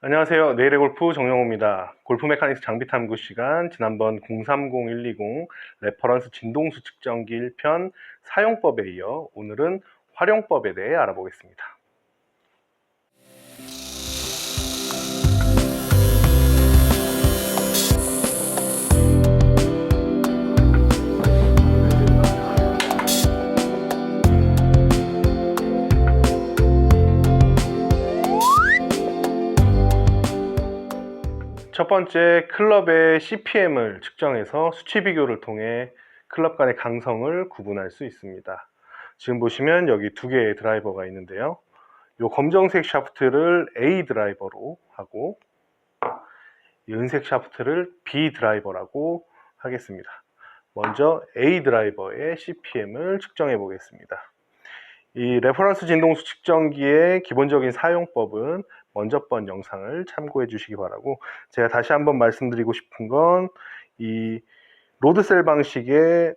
안녕하세요. 내일의 골프 정영호입니다. 골프 메카닉스 장비 탐구 시간, 지난번 030120 레퍼런스 진동수 측정기 1편 사용법에 이어 오늘은 활용법에 대해 알아보겠습니다. 첫 번째, 클럽의 CPM을 측정해서 수치 비교를 통해 클럽 간의 강성을 구분할 수 있습니다. 지금 보시면 여기 두 개의 드라이버가 있는데요. 이 검정색 샤프트를 A 드라이버로 하고 이 은색 샤프트를 B 드라이버라고 하겠습니다. 먼저 A 드라이버의 CPM을 측정해 보겠습니다. 이 레퍼런스 진동수 측정기의 기본적인 사용법은 먼저 번 영상을 참고해 주시기 바라고, 제가 다시 한번 말씀드리고 싶은 건 이 로드셀 방식의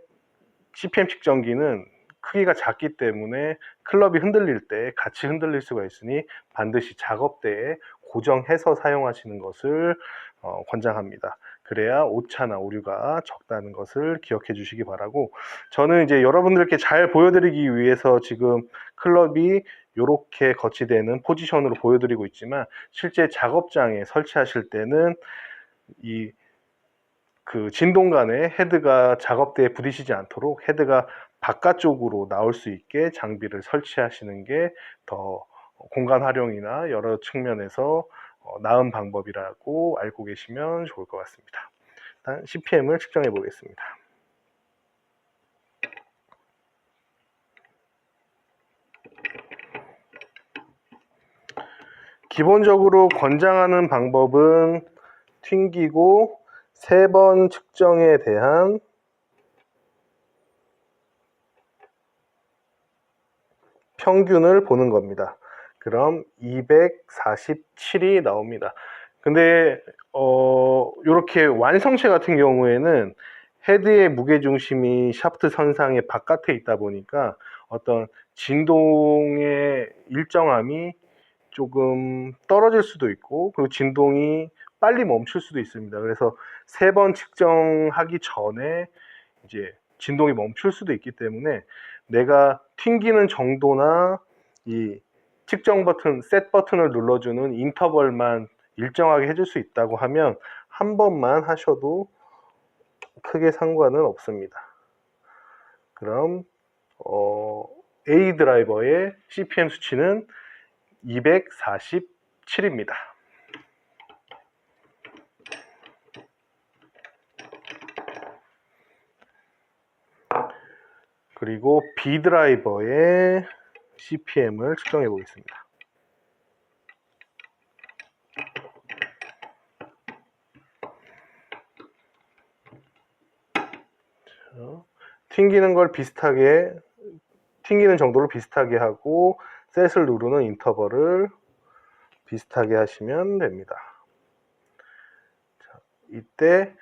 CPM 측정기는 크기가 작기 때문에 클럽이 흔들릴 때 같이 흔들릴 수가 있으니 반드시 작업대에 고정해서 사용하시는 것을 권장합니다. 그래야 오차나 오류가 적다는 것을 기억해 주시기 바라고, 저는 이제 여러분들께 잘 보여드리기 위해서 지금 클럽이 이렇게 거치되는 포지션으로 보여드리고 있지만, 실제 작업장에 설치하실 때는 이 진동간에 헤드가 작업대에 부딪히지 않도록 헤드가 바깥쪽으로 나올 수 있게 장비를 설치하시는 게 더 공간 활용이나 여러 측면에서 나은 방법이라고 알고 계시면 좋을 것 같습니다. 일단 CPM을 측정해 보겠습니다. 기본적으로 권장하는 방법은 튕기고 3번 측정에 대한 평균을 보는 겁니다. 그럼 247이 나옵니다. 근데 이렇게 완성체 같은 경우에는 헤드의 무게중심이 샤프트 선상의 바깥에 있다 보니까 어떤 진동의 일정함이 조금 떨어질 수도 있고, 그리고 진동이 빨리 멈출 수도 있습니다. 그래서 3번 측정하기 전에 이제 진동이 멈출 수도 있기 때문에 내가 튕기는 정도나 이 측정 버튼, 셋 버튼을 눌러주는 인터벌만 일정하게 해줄 수 있다고 하면 한 번만 하셔도 크게 상관은 없습니다. 그럼 A 드라이버의 CPM 수치는 247입니다. 그리고 B 드라이버의 CPM을 측정해 보겠습니다. 튕기는 정도를 비슷하게 하고 셋을 누르는 인터벌을 비슷하게 하시면 됩니다. 자, 이때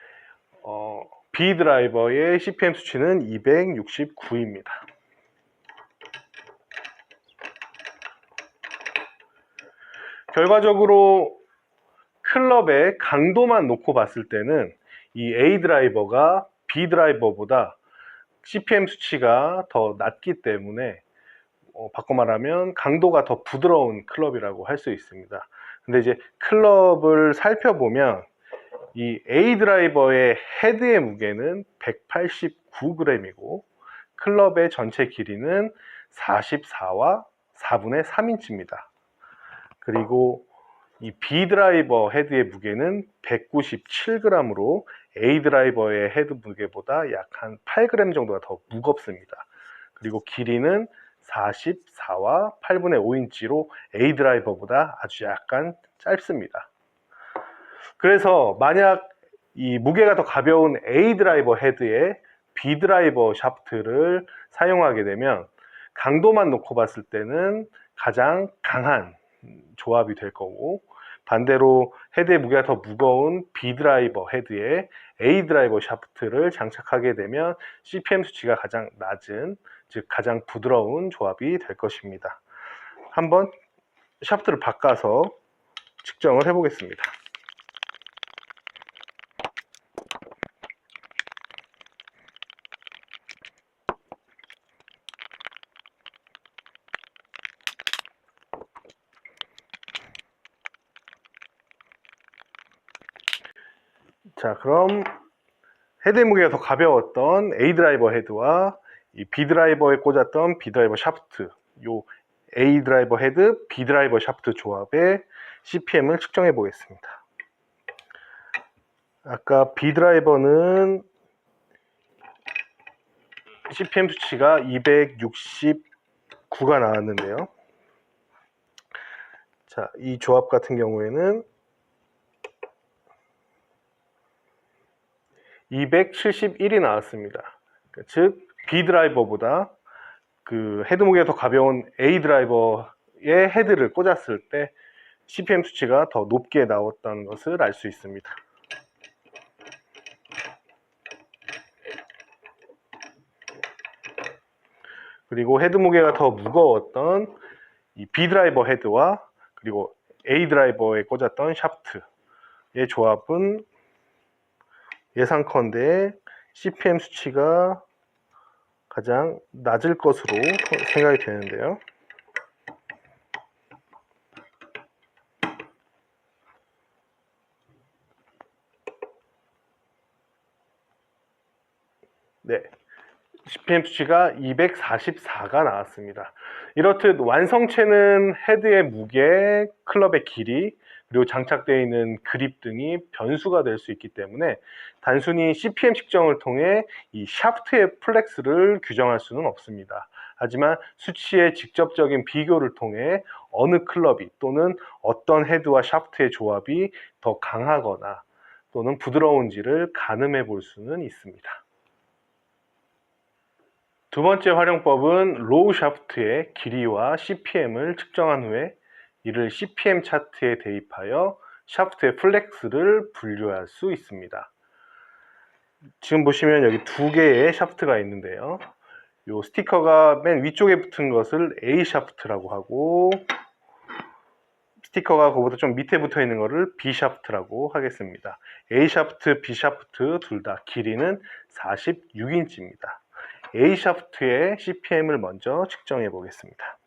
B 드라이버의 CPM 수치는 269입니다. 결과적으로 클럽의 강도만 놓고 봤을 때는 이 A 드라이버가 B 드라이버보다 CPM 수치가 더 낮기 때문에 바꿔 말하면 강도가 더 부드러운 클럽이라고 할 수 있습니다. 근데 이제 클럽을 살펴보면 이 A 드라이버의 헤드의 무게는 189g이고 클럽의 전체 길이는 44와 4분의 3인치입니다. 그리고 이 B 드라이버 헤드의 무게는 197g으로 A 드라이버의 헤드 무게보다 약 한 8g 정도가 더 무겁습니다. 그리고 길이는 44와 8분의 5인치로 A 드라이버보다 아주 약간 짧습니다. 그래서 만약 이 무게가 더 가벼운 A 드라이버 헤드에 B 드라이버 샤프트를 사용하게 되면 강도만 놓고 봤을 때는 가장 강한 조합이 될 거고, 반대로 헤드의 무게가 더 무거운 B 드라이버 헤드에 A 드라이버 샤프트를 장착하게 되면 CPM 수치가 가장 낮은, 즉 가장 부드러운 조합이 될 것입니다. 한번 샤프트를 바꿔서 측정을 해 보겠습니다. 자, 그럼 헤드의 무게가 더 가벼웠던 A 드라이버 헤드와 이 B 드라이버에 꽂았던 B 드라이버 샤프트, 요 A 드라이버 헤드, B 드라이버 샤프트 조합의 CPM을 측정해 보겠습니다. 아까 B 드라이버는 CPM 수치가 269가 나왔는데요. 자, 이 조합 같은 경우에는 271이 나왔습니다. 즉 B 드라이버보다 그 헤드 무게가 더 가벼운 A 드라이버의 헤드를 꽂았을 때 CPM 수치가 더 높게 나왔다는 것을 알 수 있습니다. 그리고 헤드 무게가 더 무거웠던 이 B 드라이버 헤드와 그리고 A 드라이버에 꽂았던 샤프트의 조합은 예상컨대 CPM 수치가 가장 낮을 것으로 생각이 되는데요. 네, CPM 수치가 244가 나왔습니다. 이렇듯 완성체는 헤드의 무게, 클럽의 길이, 그리고 장착되어 있는 그립 등이 변수가 될 수 있기 때문에 단순히 CPM 측정을 통해 이 샤프트의 플렉스를 규정할 수는 없습니다. 하지만 수치의 직접적인 비교를 통해 어느 클럽이 또는 어떤 헤드와 샤프트의 조합이 더 강하거나 또는 부드러운지를 가늠해 볼 수는 있습니다. 두 번째 활용법은 로우 샤프트의 길이와 CPM을 측정한 후에 이를 CPM 차트에 대입하여 샤프트의 플렉스를 분류할 수 있습니다. 지금 보시면 여기 두 개의 샤프트가 있는데요. 이 스티커가 맨 위쪽에 붙은 것을 A 샤프트라고 하고 스티커가 그보다 좀 밑에 붙어 있는 것을 B 샤프트라고 하겠습니다. A 샤프트, B 샤프트 둘 다 길이는 46인치입니다. A 샤프트의 CPM을 먼저 측정해 보겠습니다.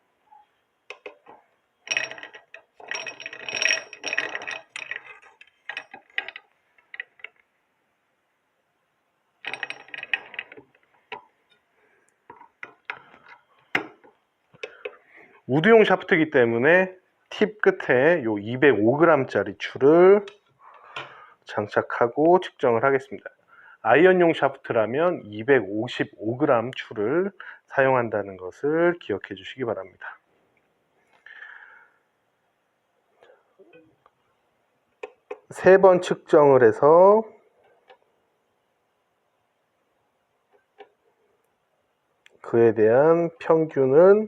우드용 샤프트이기 때문에 팁 끝에 요 205g짜리 줄을 장착하고 측정을 하겠습니다. 아이언용 샤프트라면 255g 줄을 사용한다는 것을 기억해 주시기 바랍니다. 세 번 측정을 해서 그에 대한 평균은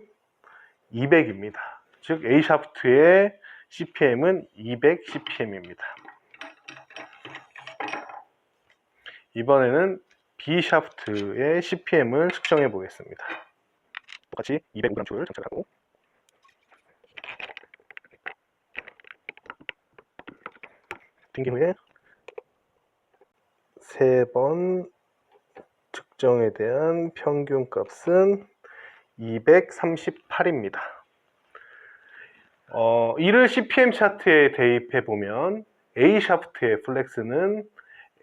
200입니다. 즉 A 샤프트의 CPM은 200 CPM입니다. 이번에는 B 샤프트의 CPM을 측정해 보겠습니다. 똑같이 205g 줄을 장착하고 튕긴 후에 세 번 측정에 대한 평균 값은 238입니다. 이를 CPM 차트에 대입해 보면 A 샤프트의 플렉스는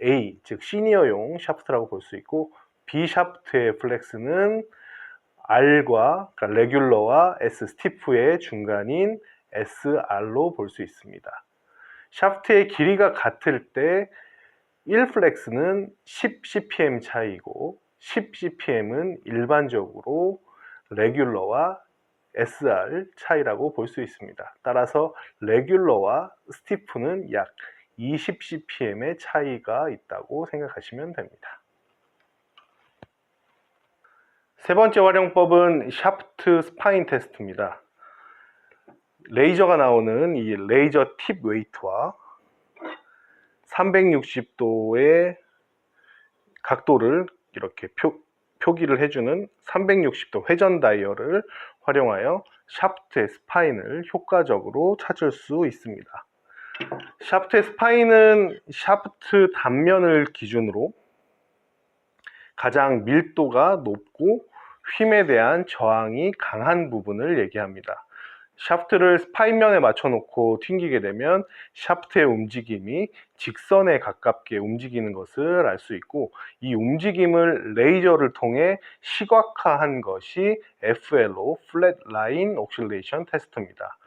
A, 즉 시니어용 샤프트라고 볼 수 있고 B 샤프트의 플렉스는 R과 그러니까 레귤러와 S 스티프의 중간인 SR로 볼 수 있습니다. 샤프트의 길이가 같을 때 1플렉스는 10 CPM 차이고 10 CPM은 일반적으로 레귤러와 SR 차이라고 볼 수 있습니다. 따라서 레귤러와 스티프는 약 20 CPM의 차이가 있다고 생각하시면 됩니다. 세 번째 활용법은 샤프트 스파인 테스트입니다. 레이저가 나오는 이 레이저 팁 웨이트와 360도의 각도를 이렇게 표기를 해주는 360도 회전 다이얼을 활용하여 샤프트의 스파인을 효과적으로 찾을 수 있습니다. 샤프트의 스파인은 샤프트 단면을 기준으로 가장 밀도가 높고 휨에 대한 저항이 강한 부분을 얘기합니다. 샤프트를 스파인면에 맞춰놓고 튕기게 되면 샤프트의 움직임이 직선에 가깝게 움직이는 것을 알 수 있고, 이 움직임을 레이저를 통해 시각화한 것이 FLO, Flat Line Oscillation 테스트입니다.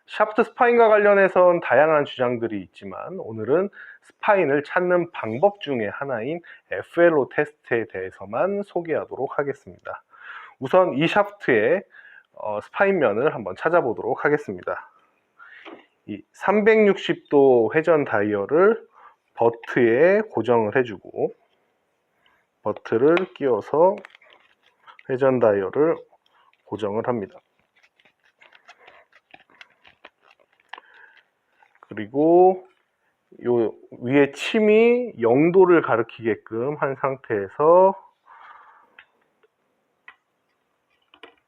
샤프트 스파인과 관련해선 다양한 주장들이 있지만 오늘은 스파인을 찾는 방법 중에 하나인 FLO 테스트에 대해서만 소개하도록 하겠습니다. 우선 이 샤프트의 스파인면을 한번 찾아보도록 하겠습니다. 이 360도 회전 다이얼을 버트에 고정을 해주고, 버트를 끼워서 회전 다이얼을 고정을 합니다. 그리고 요 위에 침이 0도를 가리키게끔 한 상태에서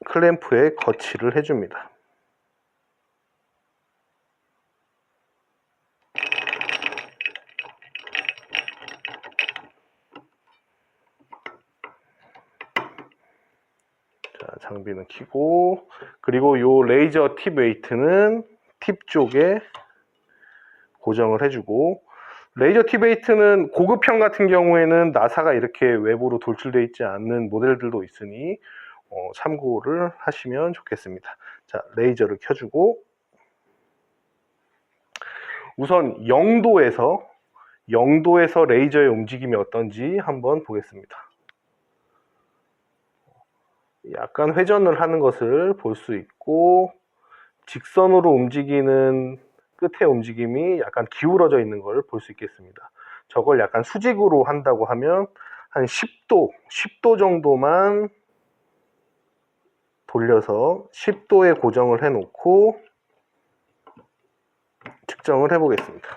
클램프에 거치를 해줍니다. 자, 장비는 켜고, 그리고 요 레이저 팁 웨이트는 팁 쪽에 고정을 해주고, 레이저 팁 웨이트는 고급형 같은 경우에는 나사가 이렇게 외부로 돌출되어 있지 않는 모델들도 있으니 참고를 하시면 좋겠습니다. 자, 레이저를 켜주고, 우선 0도에서 레이저의 움직임이 어떤지 한번 보겠습니다. 약간 회전을 하는 것을 볼 수 있고, 직선으로 움직이는 끝의 움직임이 약간 기울어져 있는 걸 볼 수 있겠습니다. 저걸 약간 수직으로 한다고 하면 한 10도 정도만 돌려서 10도에 고정을 해 놓고 측정을 해 보겠습니다.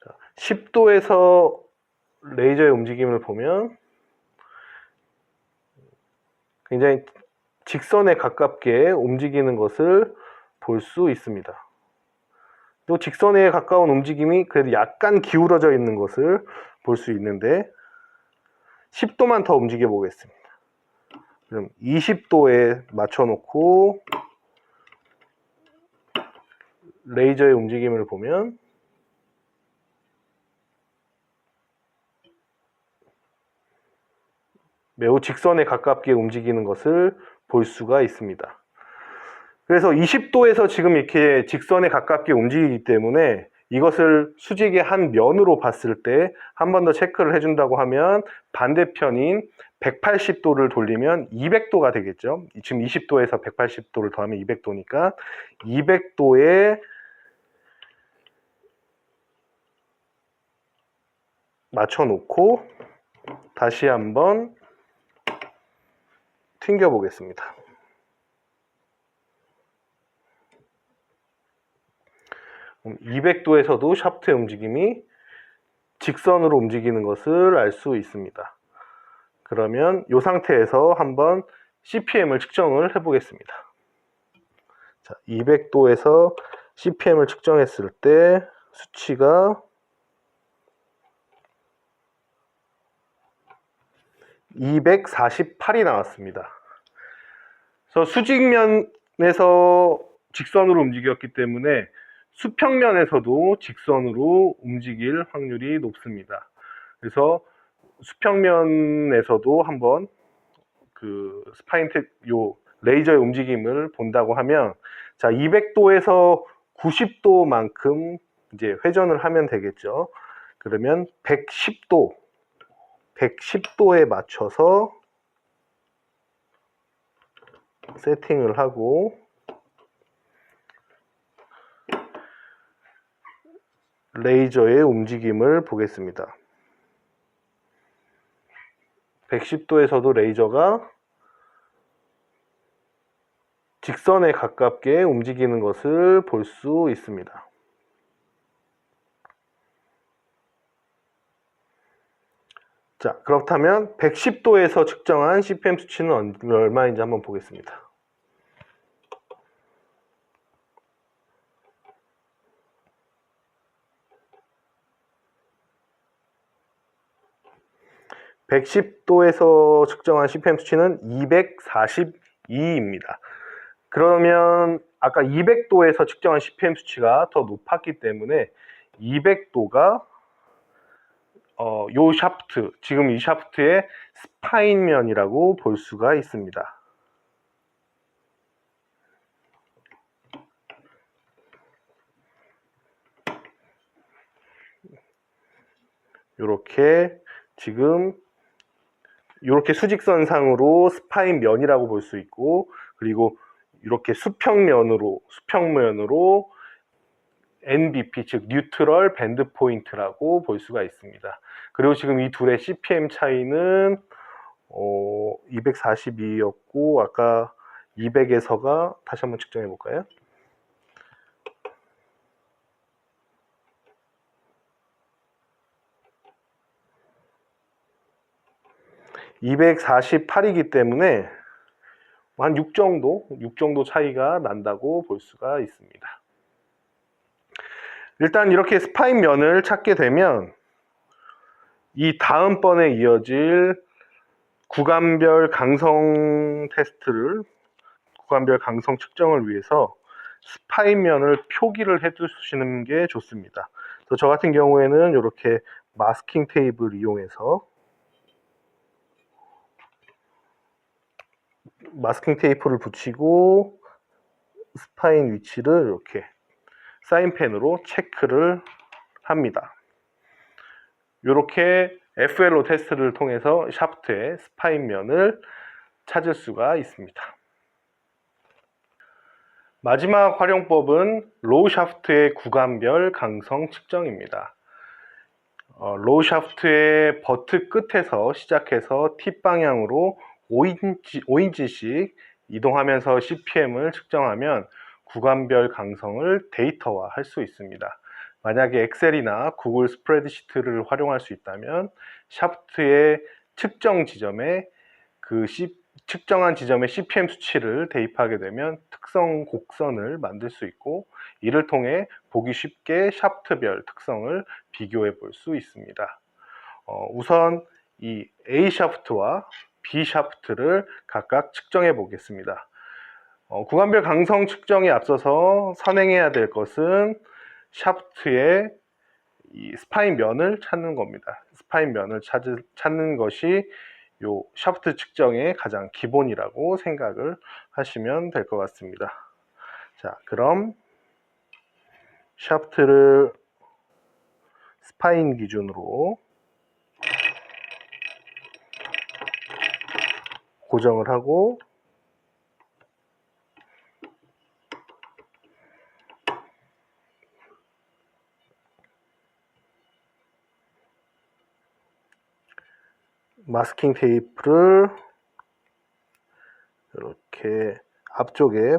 자, 10도에서 레이저의 움직임을 보면 굉장히 직선에 가깝게 움직이는 것을 볼 수 있습니다. 또 직선에 가까운 움직임이 그래도 약간 기울어져 있는 것을 볼 수 있는데, 10도만 더 움직여 보겠습니다. 그럼 20도에 맞춰 놓고 레이저의 움직임을 보면 매우 직선에 가깝게 움직이는 것을 볼 수가 있습니다. 그래서 20도에서 지금 이렇게 직선에 가깝게 움직이기 때문에 이것을 수직의 한 면으로 봤을 때 한 번 더 체크를 해준다고 하면 반대편인 180도를 돌리면 200도가 되겠죠. 지금 20도에서 180도를 더하면 200도니까 200도에 맞춰 놓고 다시 한번 튕겨 보겠습니다. 그럼 200도에서도 샤프트의 움직임이 직선으로 움직이는 것을 알 수 있습니다. 그러면 이 상태에서 한번 CPM을 측정을 해 보겠습니다. 자, 200도에서 CPM을 측정했을 때 수치가 248이 나왔습니다. 그래서 수직면에서 직선으로 움직였기 때문에 수평면에서도 직선으로 움직일 확률이 높습니다. 그래서 수평면에서도 한번 그 요 레이저의 움직임을 본다고 하면, 자, 200도에서 90도만큼 이제 회전을 하면 되겠죠. 그러면 110도에 맞춰서 세팅을 하고 레이저의 움직임을 보겠습니다. 110도에서도 레이저가 직선에 가깝게 움직이는 것을 볼 수 있습니다. 자, 그렇다면 110도에서 측정한 CPM 수치는 얼마인지 한번 보겠습니다. (110도에서) 측정한 CPM 수치는 242입니다. 그러면 아까 200도에서 측정한 CPM 수치가 더 높았기 때문에 200도가 요 샤프트, 지금 이 샤프트의 스파인면이라고 볼 수가 있습니다. 요렇게 지금 이렇게 수직선상으로 스파인면이라고 볼 수 있고, 그리고 이렇게 수평면으로 NBP, 즉 뉴트럴 밴드 포인트라고 볼 수가 있습니다. 그리고 지금 이 둘의 CPM 차이는 242였고 아까 200에서가 다시 한번 측정해 볼까요? (248이기) 때문에 한 6 정도 차이가 난다고 볼 수가 있습니다. 일단 이렇게 스파인 면을 찾게 되면 이 다음번에 이어질 구간별 강성 테스트를, 구간별 강성 측정을 위해서 스파인 면을 표기를 해 두시는 게 좋습니다. 저 같은 경우에는 이렇게 마스킹 테이프를 이용해서 마스킹 테이프를 붙이고 스파인 위치를 이렇게 사인펜으로 체크를 합니다. 이렇게 FLO 테스트를 통해서 샤프트의 스파인 면을 찾을 수가 있습니다. 마지막 활용법은 로우 샤프트의 구간별 강성 측정입니다. 로우 샤프트의 버트 끝에서 시작해서 팁 방향으로 5인치씩 이동하면서 CPM을 측정하면 구간별 강성을 데이터화 할 수 있습니다. 만약에 엑셀이나 구글 스프레드시트를 활용할 수 있다면 샤프트의 측정 지점에 측정한 지점의 CPM 수치를 대입하게 되면 특성 곡선을 만들 수 있고, 이를 통해 보기 쉽게 샤프트별 특성을 비교해 볼 수 있습니다. 우선 이 A 샤프트와 B 샤프트를 각각 측정해 보겠습니다. 구간별 강성 측정에 앞서서 선행해야 될 것은 샤프트의 이 스파인 면을 찾는 겁니다. 스파인 면을 찾는 것이 요 샤프트 측정의 가장 기본이라고 생각을 하시면 될 것 같습니다. 자, 그럼 샤프트를 스파인 기준으로 고정을 하고 마스킹 테이프를 이렇게 앞쪽에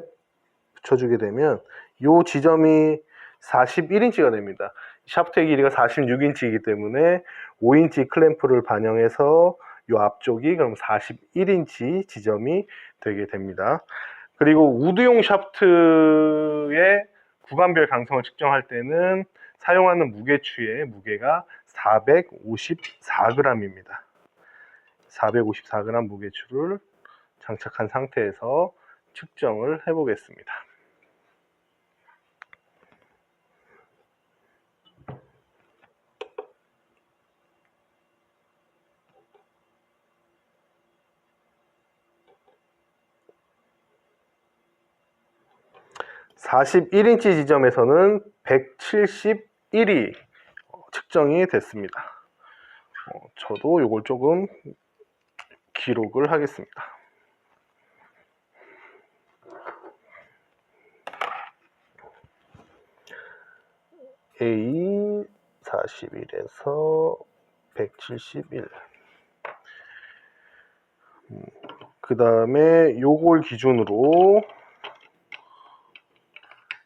붙여주게 되면 이 지점이 41인치가 됩니다. 샤프트의 길이가 46인치이기 때문에 5인치 클램프를 반영해서 이 앞쪽이 그럼 41인치 지점이 되게 됩니다. 그리고 우드용 샤프트의 구간별 강성을 측정할 때는 사용하는 무게추의 무게가 454g입니다. 454g 무게추를 장착한 상태에서 측정을 해 보겠습니다. (41인치) 지점에서는 171이 측정이 됐습니다. 저도 이걸 조금 기록을 하겠습니다. A 41에서 171. 그 다음에 요걸 기준으로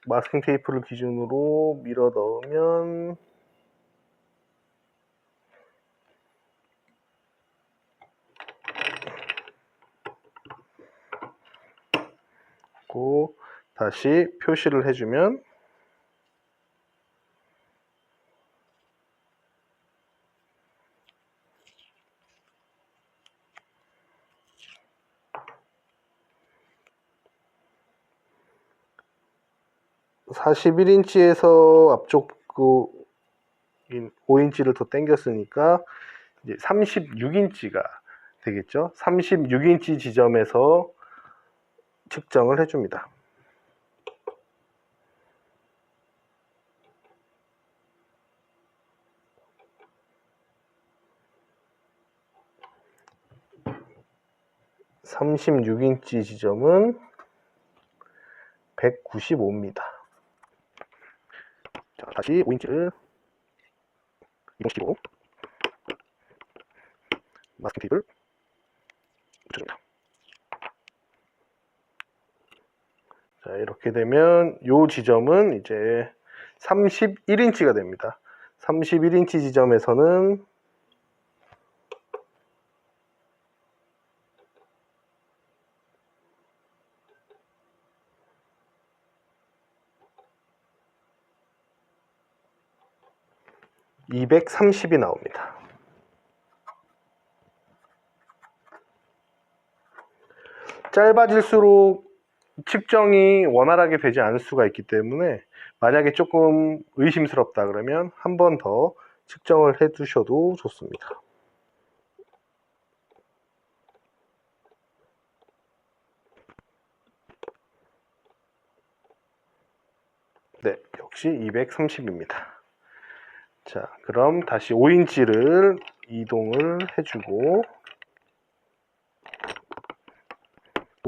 마스킹 테이프를 기준으로 밀어 넣으면 고 다시 표시를 해주면 (41인치에서) 앞쪽 그 5인치를 더 당겼으니까 이제 36인치가 되겠죠. 36인치 지점에서 측정을 해줍니다. (36인치) 지점은 195입니다. 자, 다시 5인치를 이동시키고 마스킹 테이프를 붙여줍니다. 자, 이렇게 되면 이 지점은 이제 31인치가 됩니다. 31인치 지점에서는 (230이) 나옵니다. 짧아질수록 측정이 원활하게 되지 않을 수가 있기 때문에 만약에 조금 의심스럽다 그러면 한 번 더 측정을 해 두셔도 좋습니다. 네, 역시 230입니다. 자, 그럼 다시 5인치를 이동을 해주고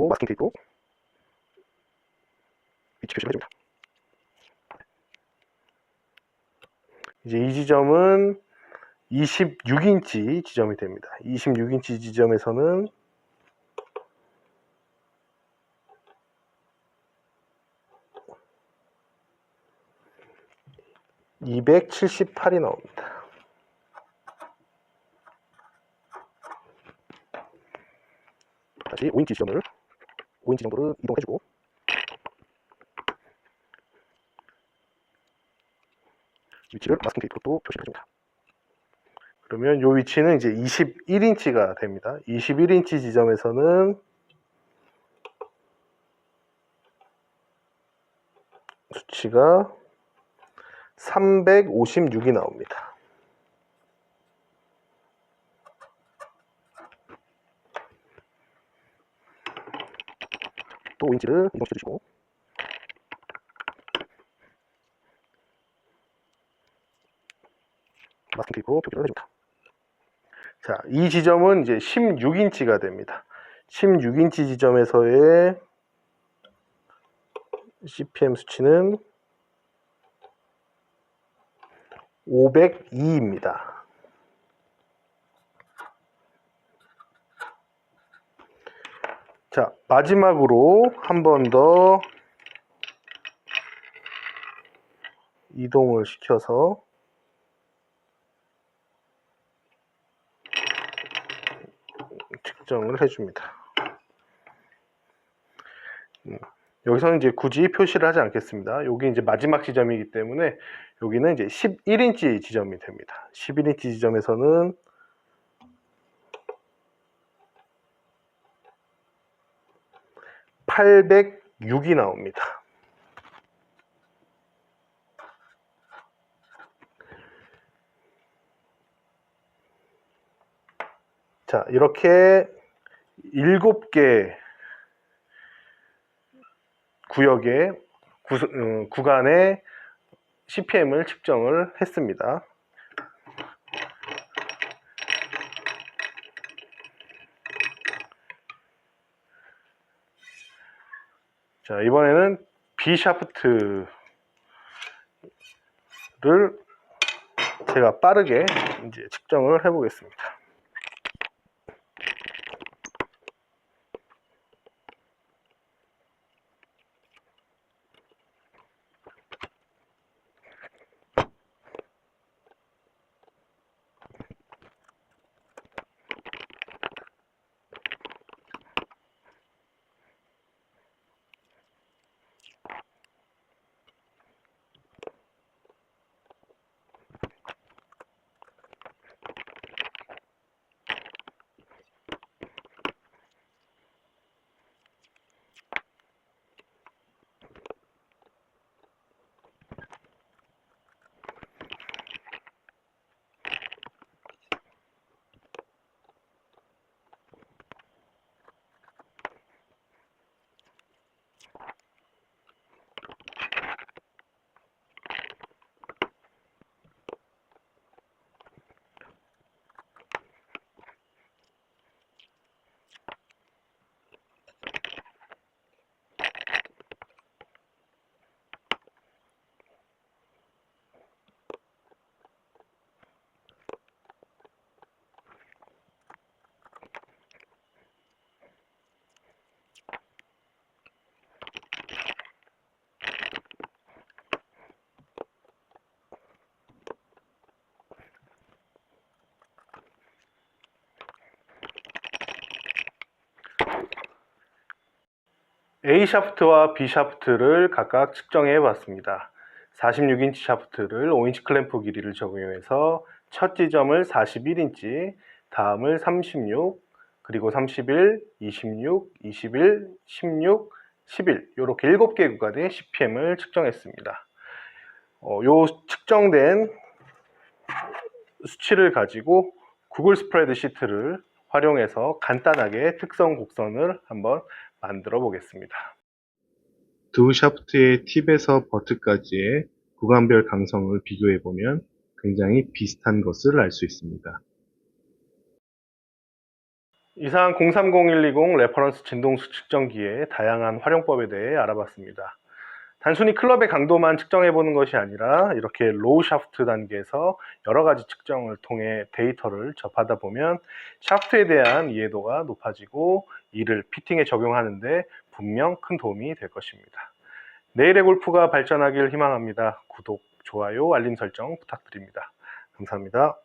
마스킹 테이프로 위치 표시를 해줍니다. 이제 이 지점은 26인치 지점이 됩니다. 26인치 지점에서는 (278이) 나옵니다. 다시 5인치 지점을 5인치 정도를 이동해주고 위치를 마스킹 테이프로 또 표시해줍니다. 그러면 이 위치는 이제 21인치가 됩니다. 21인치 지점에서는 수치가 356이 나옵니다. 또 5인치를 이동시켜주시고 마스킹 테이프로 표기를 해줍니다. 자, 이 지점은 이제 16인치가 됩니다. 16인치 지점에서의 CPM 수치는 502입니다. 자, 마지막으로 한 번 더 이동을 시켜서 측정을 해줍니다. 여기서는 이제 굳이 표시를 하지 않겠습니다. 여기 이제 마지막 지점이기 때문에 여기는 이제 11인치 지점이 됩니다. 11인치 지점에서는 (806이) 나옵니다. 자, 이렇게 7개 구역의 구간의 CPM을 측정을 했습니다. 자, 이번에는 B 샤프트를 제가 빠르게 이제 측정을 해 보겠습니다. A 샤프트와 B 샤프트를 각각 측정해 봤습니다. 46인치 샤프트를 5인치 클램프 길이를 적용해서 첫 지점을 41인치, 다음을 36, 그리고 31, 26, 21, 16, 11 이렇게 7개 구간의 CPM을 측정했습니다. 요 측정된 수치를 가지고 구글 스프레드 시트를 활용해서 간단하게 특성 곡선을 한번 만들어 보겠습니다. 두 샤프트의 팁에서 버트까지의 구간별 강성을 비교해 보면 굉장히 비슷한 것을 알 수 있습니다. 이상 030120 레퍼런스 진동수 측정기의 다양한 활용법에 대해 알아봤습니다. 단순히 클럽의 강도만 측정해 보는 것이 아니라 이렇게 로우 샤프트 단계에서 여러 가지 측정을 통해 데이터를 접하다 보면 샤프트에 대한 이해도가 높아지고 이를 피팅에 적용하는데 분명 큰 도움이 될 것입니다. 내일의 골프가 발전하길 희망합니다. 구독, 좋아요, 알림 설정 부탁드립니다. 감사합니다.